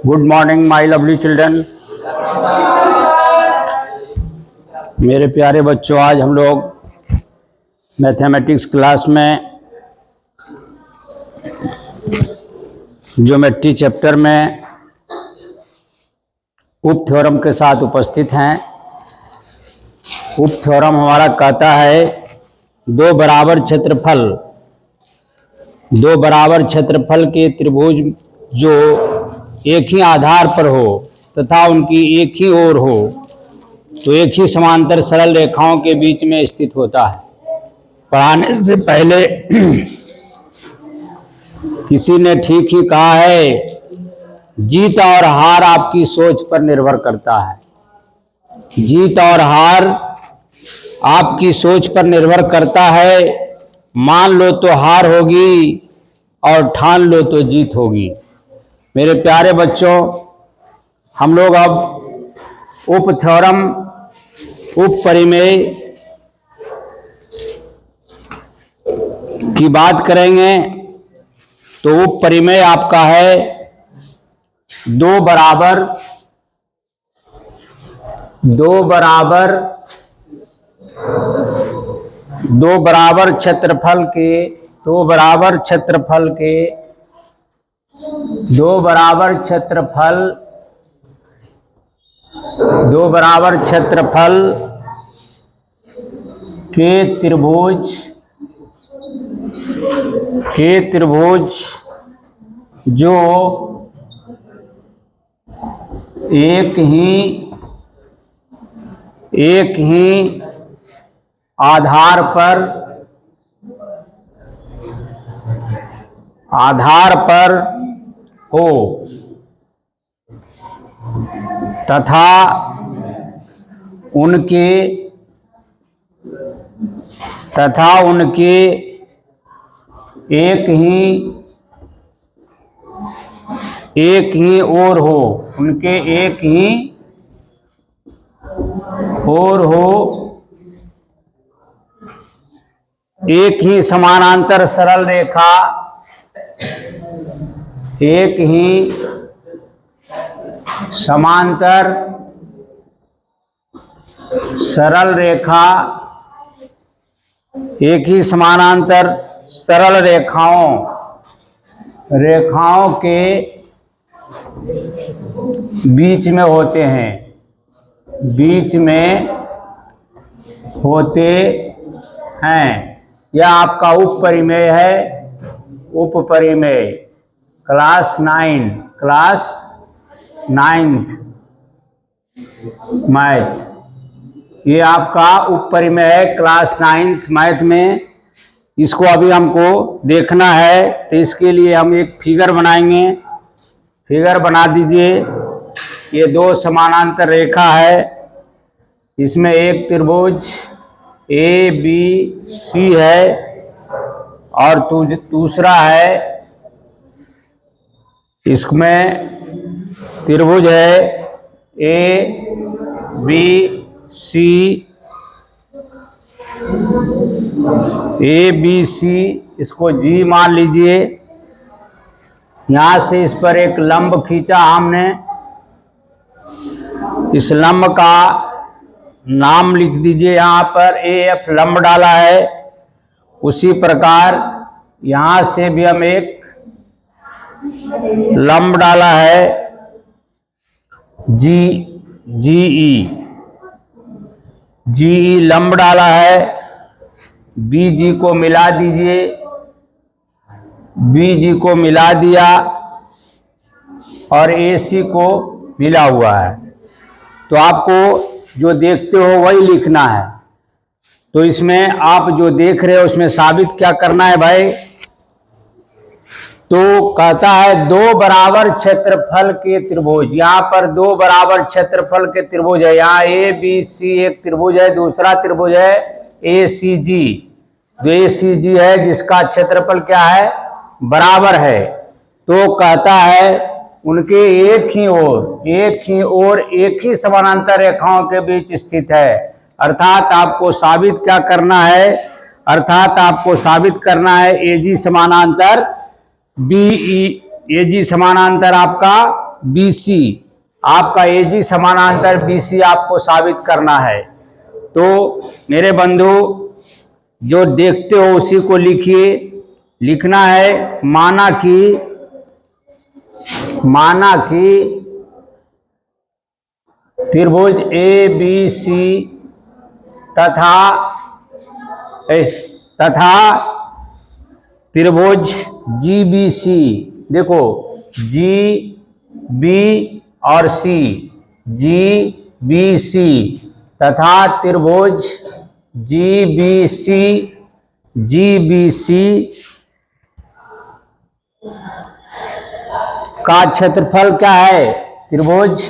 Good morning my lovely children. मेरे प्यारे बच्चों, आज हम लोग मैथमेटिक्स क्लास में ज्योमेट्री चैप्टर में उप थ्योरम के साथ उपस्थित हैं। उप थ्योरम हमारा कहता है दो बराबर क्षेत्रफल के त्रिभुज जो एक ही आधार पर हो तथा उनकी एक ही ओर हो तो एक ही समांतर सरल रेखाओं के बीच में स्थित होता है। पढ़ाने से पहले किसी ने ठीक ही कहा है, जीत और हार आपकी सोच पर निर्भर करता है। जीत और हार आपकी सोच पर निर्भर करता है। मान लो तो हार होगी और ठान लो तो जीत होगी। मेरे प्यारे बच्चों, हम लोग अब उप थ्योरम उप परिमेय की बात करेंगे। तो उप परिमेय आपका है दो बराबर क्षेत्रफल के त्रिभुज जो एक ही आधार पर हो तथा उनके एक ही ओर हो, एक ही समानांतर सरल रेखा, एक ही समांतर सरल रेखाओं के बीच में होते हैं। यह आपका उप परिमेय है। उप परिमेय क्लास 9th मैथ, ये आपका उप परिमेय है क्लास 9th मैथ में। इसको अभी हमको देखना है, तो इसके लिए हम एक फिगर बनाएंगे। फिगर बना दीजिए। ये दो समानांतर रेखा है, इसमें एक त्रिभुज ABC है और दूसरा है, इसमें त्रिभुज है ABC, इसको G मान लीजिए। यहां से इस पर एक लंब खींचा हमने, इस लंब का नाम लिख दीजिए। यहां पर AF लंब डाला है। उसी प्रकार यहां से भी हम एक लंब डाला है GE लंब डाला है। BG को मिला दीजिए। BG को मिला दिया और AC को मिला हुआ है। तो आपको जो देखते हो वही लिखना है। तो इसमें आप जो देख रहे हो उसमें साबित क्या करना है भाई? तो कहता है दो बराबर क्षेत्रफल के त्रिभुज। यहाँ पर दो बराबर क्षेत्रफल के त्रिभुज है। यहाँ ABC एक त्रिभुज है, दूसरा त्रिभुज है ACG। जो ACG है जिसका क्षेत्रफल क्या है? बराबर है। तो कहता है उनके एक ही ओर एक ही समानांतर रेखाओं के बीच स्थित है। अर्थात आपको साबित क्या करना है? अर्थात आपको साबित करना है AG समानांतर AG समानांतर आपका BC, आपका AG समानांतर BC आपको साबित करना है। तो मेरे बंधु जो देखते हो उसी को लिखिए। लिखना है माना कि त्रिभुज ABC तथा त्रिभुज GBC, देखो GB और C, GBC तथा त्रिभुज GBC का क्षेत्रफल क्या है? त्रिभुज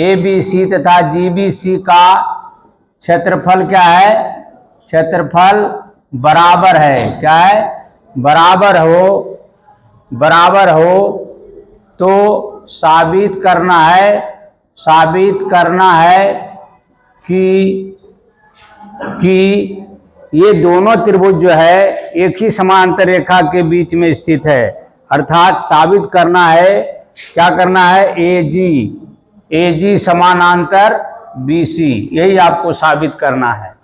ABC तथा GBC का क्षेत्रफल क्या है? क्षेत्रफल बराबर है। क्या है? बराबर हो तो साबित करना है कि ये दोनों त्रिभुज जो है एक ही समांतर रेखा के बीच में स्थित है। अर्थात साबित करना है, क्या करना है? AG समानांतर BC, यही आपको साबित करना है।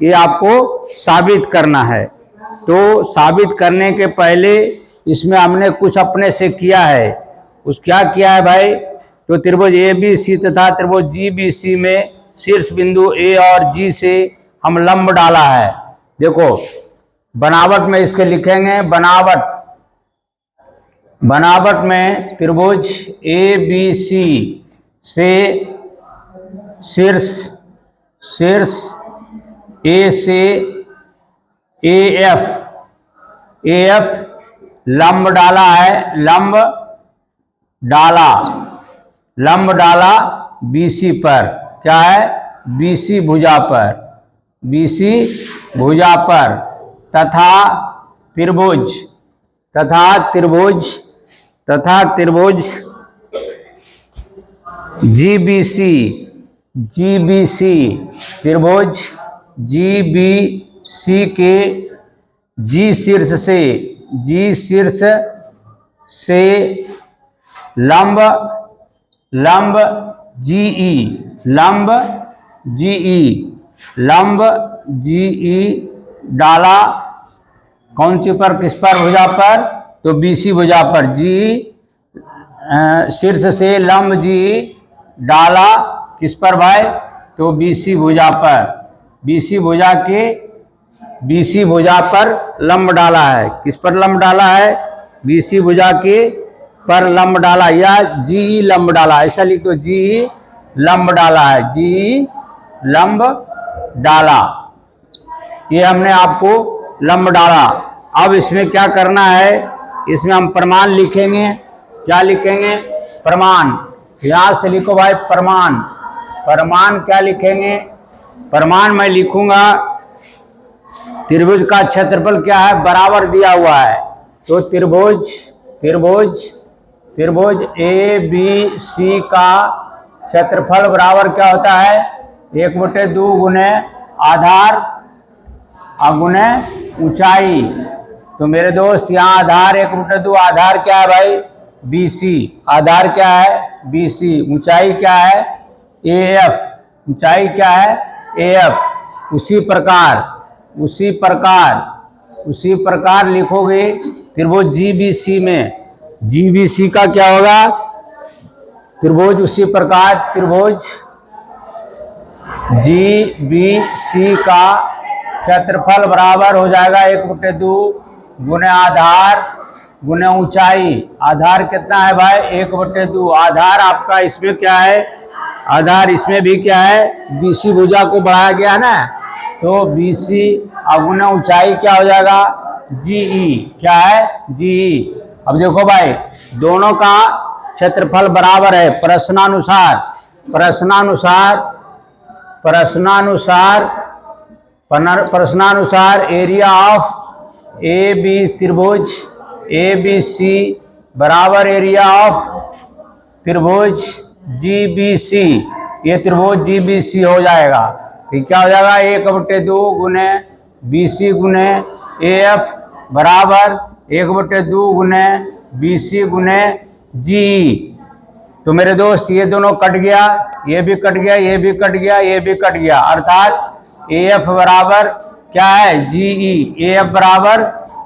ये आपको साबित करना है। तो साबित करने के पहले इसमें हमने कुछ अपने से किया है। क्या किया है भाई? तो त्रिभुज ABC तथा त्रिभुज GBC में शीर्ष बिंदु A और G से हम लंब डाला है। देखो बनावट में इसके लिखेंगे, बनावट में त्रिभुज ABC से शीर्ष A से AF लंब डाला है। लंब डाला BC पर। क्या है? BC भुजा पर तथा त्रिभुज GBC त्रिभुज GBC के G शीर्ष से लंब GE डाला। कौन सी पर? किस पर? भुजा पर। तो BC भुजा पर। शीर्ष से लंब GE डाला किस पर भाई? तो BC भुजा पर। BC भुजा पर लंब डाला है। किस पर लंब डाला है? BC भुजा के पर लंब डाला या GE लंब डाला, ऐसा लिख दो। GE लंब डाला है। GE लंब डाला, ये हमने आपको लंब डाला। अब इसमें क्या करना है? इसमें हम प्रमाण लिखेंगे। क्या लिखेंगे? प्रमाण। यहां से लिखो भाई प्रमाण। क्या लिखेंगे? प्रमाण मैं लिखूंगा त्रिभुज का क्षेत्रफल क्या है? बराबर दिया हुआ है। तो त्रिभुज ABC का क्षेत्रफल बराबर क्या होता है? 1/2 गुने आधार गुने ऊंचाई। तो मेरे दोस्त यहाँ आधार 1/2, आधार क्या है भाई? BC। आधार क्या है? BC। ऊंचाई क्या है? AF। ऊंचाई क्या है? AF। उसी प्रकार लिखोगे त्रिभुज GBC में। GBC का क्या होगा? त्रिभुज उसी प्रकार त्रिभुज GBC का क्षेत्रफल बराबर हो जाएगा 1/2 गुने आधार गुने ऊंचाई। आधार कितना है भाई? 1/2। आधार आपका इसमें क्या है? आधार इसमें भी क्या है? BC भुजा को बढ़ाया गया ना, तो BC गुना ऊंचाई क्या हो जाएगा? GE। क्या है? GE। अब देखो भाई दोनों का क्षेत्रफल बराबर है। प्रश्नानुसार एरिया ऑफ त्रिभुज ABC बराबर एरिया ऑफ त्रिभुज GBC। ये त्रिभुज GBC हो जाएगा। क्या हो जाएगा? 1/2 गुने BC गुने AF बराबर 1/2 गुने BC गुने जी। तो मेरे दोस्त ये दोनों कट गया, ये भी कट गया, ये भी कट गया, ये भी कट गया, अर्थात AF बराबर क्या है, GE। AF बराबर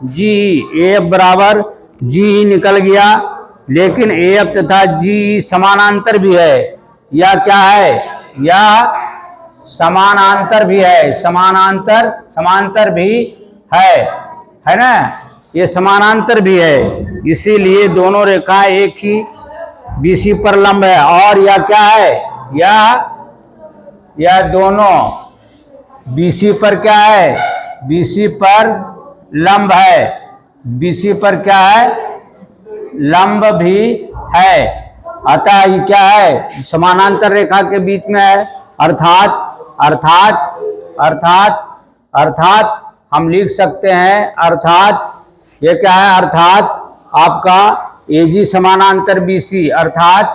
GE, AF बराबर GE निकल गया। लेकिन AF तथा GE समानांतर भी है, या क्या है, या समानांतर भी है, समानांतर भी है ना, ये समानांतर भी है। इसीलिए दोनों रेखाएं एक ही BC पर लंब है। और या क्या है, या दोनों BC पर क्या है, BC पर लंब है, BC पर क्या है, लंब भी है। अतः ये क्या है, समानांतर रेखा के बीच में है। अर्थात हम लिख सकते हैं, अर्थात ये क्या है, अर्थात आपका AG समानांतर BC, अर्थात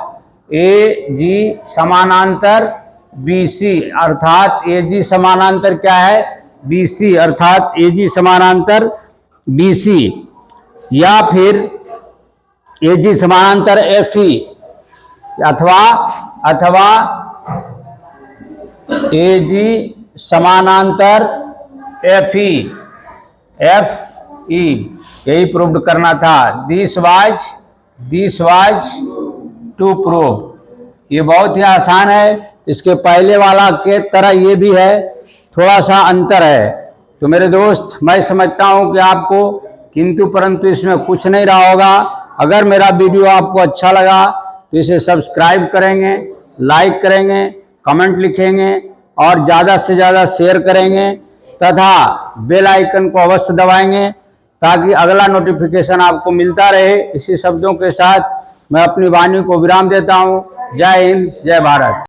AG समानांतर BC, अर्थात AG समानांतर क्या है, BC, अर्थात AG समानांतर BC, या फिर AG समानांतर FE, अथवा AG समानांतर FE, यही प्रूव करना था। This was to prove. ये बहुत ही आसान है, इसके पहले वाला के तरह ये भी है, थोड़ा सा अंतर है। तो मेरे दोस्त, मैं समझता हूं कि आपको किंतु परंतु इसमें कुछ नहीं रहा होगा। अगर मेरा वीडियो आपको अच्छा लगा तो इसे सब्सक्राइब करेंगे, लाइक करेंगे, कमेंट लिखेंगे और ज़्यादा से ज़्यादा शेयर करेंगे तथा बेल आइकन को अवश्य दबाएंगे ताकि अगला नोटिफिकेशन आपको मिलता रहे। इसी शब्दों के साथ मैं अपनी वाणी को विराम देता हूँ। जय हिंद, जय भारत।